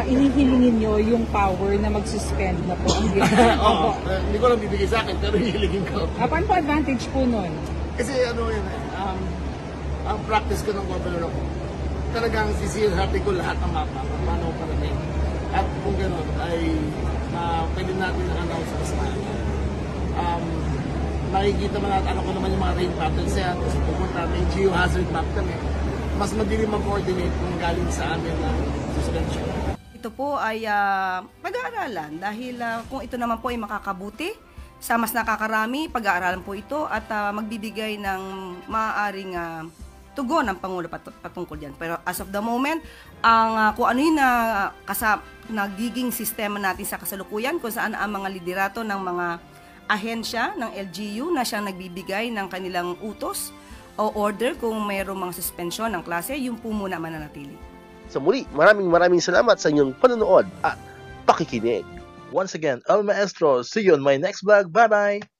Inihilingin nyo yung power na mag-suspend na po ang Oo, hindi ko lang bibigay sa akin, pero hihilingin ko. Paano po advantage po nun? Kasi ano yun, ang practice ko ng governor ako, talagang sisihati ko lahat ng mapa, paano ko parating. At kung gano'n, ay pwede natin na-announce sa kasamahan. Makikita man natin, ano ko naman yung mga rain patterns yan, kasi pupunta, may geohazard map kami. Mas madilim mag-coordinate kung galing sa amin na suspension. Ito po ay pag-aaralan dahil kung ito naman po ay makakabuti, sa mas nakakarami, pag-aaralan po ito at magbibigay ng maaaring tugon ng Pangulo patungkol yan. Pero as of the moment, kung ano yung nagiging sistema natin sa kasalukuyan, kung saan ang mga liderato ng mga ahensya ng LGU na siyang nagbibigay ng kanilang utos o order kung mayroong mga suspensyon ng klase, yung po muna mananatili. Sa muli, maraming salamat sa inyong panonood at pakikinig. Once again, El Maestro, see you on my next vlog. Bye-bye!